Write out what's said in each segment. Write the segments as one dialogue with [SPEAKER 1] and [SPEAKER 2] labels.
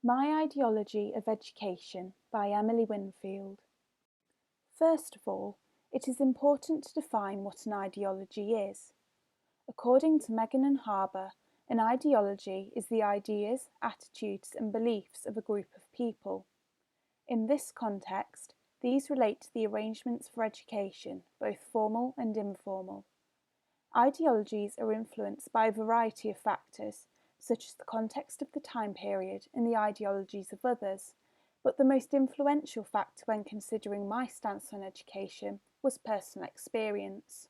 [SPEAKER 1] My Ideology of Education by Emily Winfield. First of all, it is important to define what an ideology is. According to Megan and Harbour, an ideology is the ideas, attitudes, and beliefs of a group of people. In this context, these relate to the arrangements for education, both formal and informal. Ideologies are influenced by a variety of factors, such as the context of the time period and the ideologies of others, but the most influential factor when considering my stance on education was personal experience.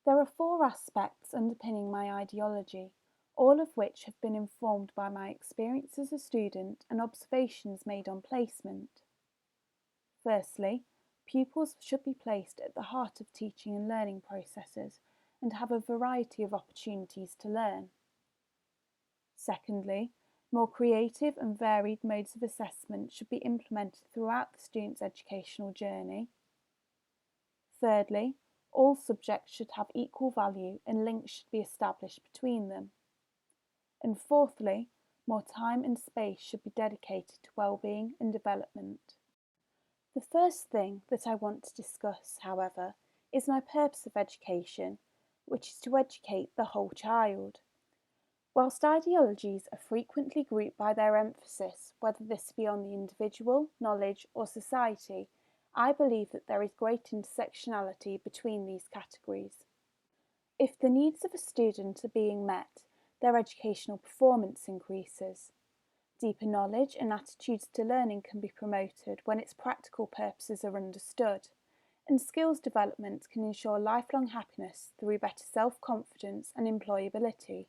[SPEAKER 1] There are four aspects underpinning my ideology, all of which have been informed by my experience as a student and observations made on placement. Firstly, pupils should be placed at the heart of teaching and learning processes and have a variety of opportunities to learn. Secondly, more creative and varied modes of assessment should be implemented throughout the student's educational journey. Thirdly, all subjects should have equal value and links should be established between them. And fourthly, more time and space should be dedicated to well-being and development. The first thing that I want to discuss, however, is my purpose of education, which is to educate the whole child. Whilst ideologies are frequently grouped by their emphasis, whether this be on the individual, knowledge, or society, I believe that there is great intersectionality between these categories. If the needs of a student are being met, their educational performance increases. Deeper knowledge and attitudes to learning can be promoted when its practical purposes are understood, and skills development can ensure lifelong happiness through better self-confidence and employability.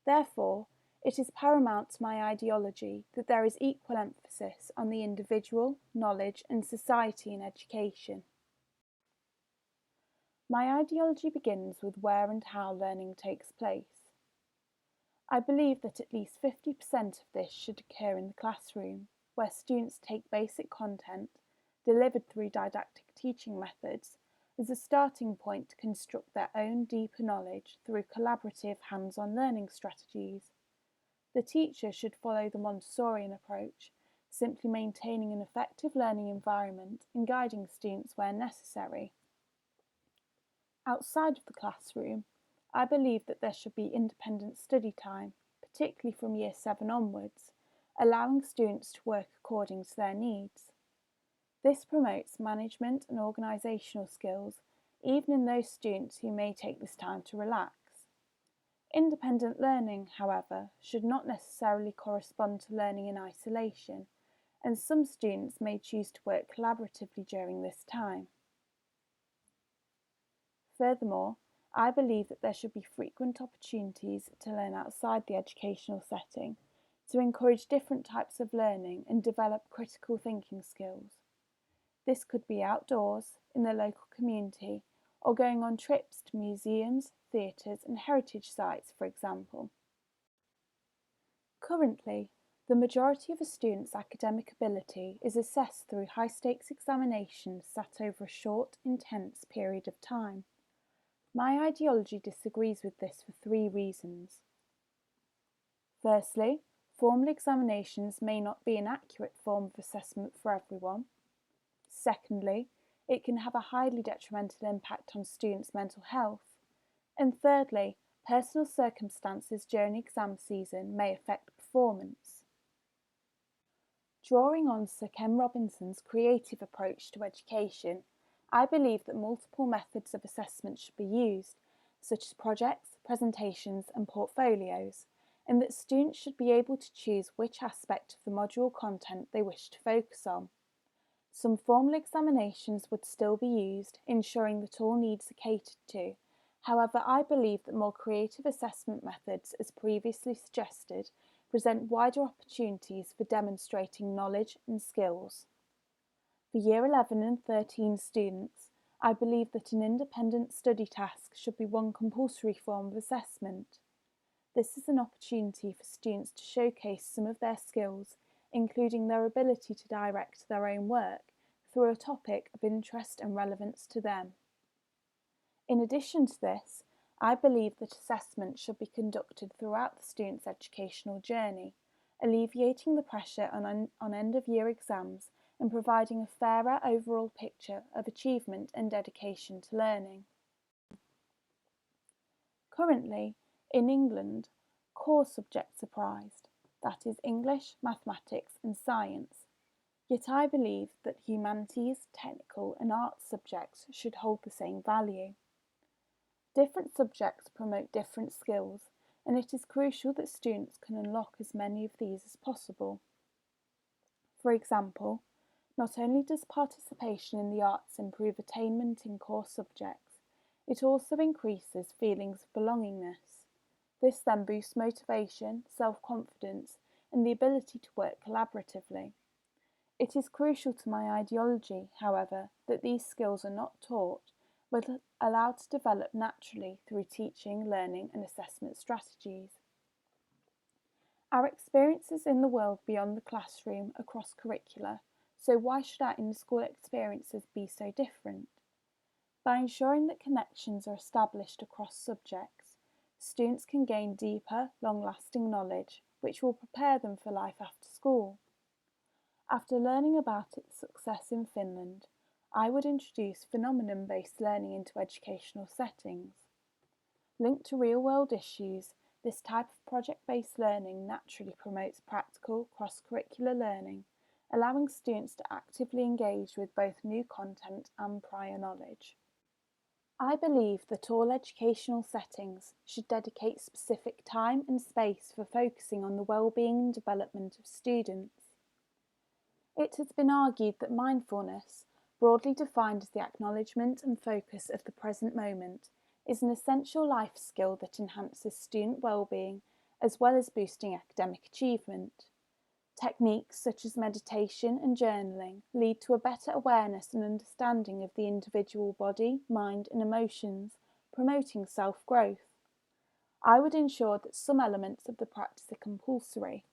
[SPEAKER 1] Therefore, it is paramount to my ideology that there is equal emphasis on the individual, knowledge, and society in education. My ideology begins with where and how learning takes place. I believe that at least 50% of this should occur in the classroom, where students take basic content, delivered through didactic teaching methods, as a starting point to construct their own deeper knowledge through collaborative hands-on learning strategies. The teacher should follow the Montessorian approach, simply maintaining an effective learning environment and guiding students where necessary. Outside of the classroom, I believe that there should be independent study time, particularly from Year 7 onwards, allowing students to work according to their needs. This promotes management and organisational skills, even in those students who may take this time to relax. Independent learning, however, should not necessarily correspond to learning in isolation, and some students may choose to work collaboratively during this time. Furthermore, I believe that there should be frequent opportunities to learn outside the educational setting, to encourage different types of learning and develop critical thinking skills. This could be outdoors, in the local community, or going on trips to museums, theatres and heritage sites, for example. Currently, the majority of a student's academic ability is assessed through high-stakes examinations sat over a short, intense period of time. My ideology disagrees with this for three reasons. Firstly, formal examinations may not be an accurate form of assessment for everyone. Secondly, it can have a highly detrimental impact on students' mental health. And thirdly, personal circumstances during exam season may affect performance. Drawing on Sir Ken Robinson's creative approach to education, I believe that multiple methods of assessment should be used, such as projects, presentations and portfolios, and that students should be able to choose which aspect of the module content they wish to focus on. Some formal examinations would still be used, ensuring that all needs are catered to. However, I believe that more creative assessment methods, as previously suggested, present wider opportunities for demonstrating knowledge and skills. For Year 11 and 13 students, I believe that an independent study task should be one compulsory form of assessment. This is an opportunity for students to showcase some of their skills, including their ability to direct their own work, through a topic of interest and relevance to them. In addition to this, I believe that assessment should be conducted throughout the student's educational journey, alleviating the pressure on end-of-year exams and providing a fairer overall picture of achievement and dedication to learning. Currently, in England, core subjects are prized, that is English, mathematics and science, yet I believe that humanities, technical and arts subjects should hold the same value. Different subjects promote different skills, and it is crucial that students can unlock as many of these as possible. For example, not only does participation in the arts improve attainment in core subjects, it also increases feelings of belongingness. This then boosts motivation, self-confidence, and the ability to work collaboratively. It is crucial to my ideology, however, that these skills are not taught, but allowed to develop naturally through teaching, learning and assessment strategies. Our experiences in the world beyond the classroom are cross-curricular, so why should our in-school experiences be so different? By ensuring that connections are established across subjects, students can gain deeper, long-lasting knowledge, which will prepare them for life after school. After learning about its success in Finland, I would introduce phenomenon-based learning into educational settings. Linked to real-world issues, this type of project-based learning naturally promotes practical, cross-curricular learning, allowing students to actively engage with both new content and prior knowledge. I believe that all educational settings should dedicate specific time and space for focusing on the well-being and development of students. It has been argued that mindfulness, broadly defined as the acknowledgement and focus of the present moment, is an essential life skill that enhances student well-being as well as boosting academic achievement. Techniques such as meditation and journaling lead to a better awareness and understanding of the individual body, mind and emotions, promoting self-growth. I would ensure that some elements of the practice are compulsory.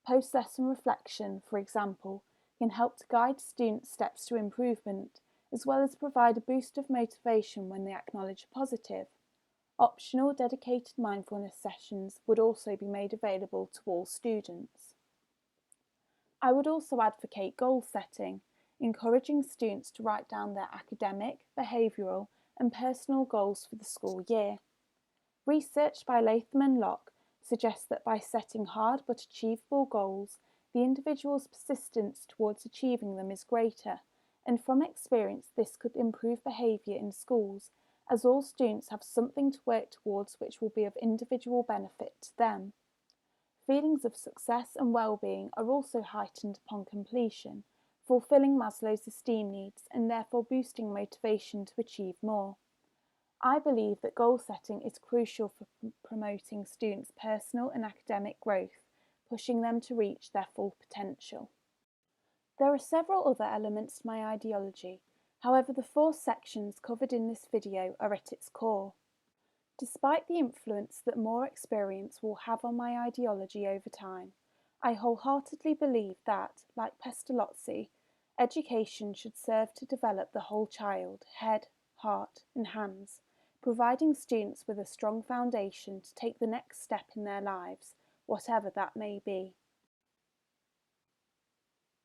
[SPEAKER 1] Post-lesson reflection, for example, can help to guide students' steps to improvement, as well as provide a boost of motivation when they acknowledge a positive. Optional dedicated mindfulness sessions would also be made available to all students. I would also advocate goal setting, encouraging students to write down their academic, behavioural and personal goals for the school year. Research by Latham and Locke suggests that by setting hard but achievable goals, the individual's persistence towards achieving them is greater, and from experience this could improve behaviour in schools, as all students have something to work towards which will be of individual benefit to them. Feelings of success and well-being are also heightened upon completion, fulfilling Maslow's esteem needs and therefore boosting motivation to achieve more. I believe that goal setting is crucial for promoting students' personal and academic growth, pushing them to reach their full potential. There are several other elements to my ideology, however the 4 sections covered in this video are at its core. Despite the influence that more experience will have on my ideology over time, I wholeheartedly believe that, like Pestalozzi, education should serve to develop the whole child, head, heart and hands, providing students with a strong foundation to take the next step in their lives, whatever that may be.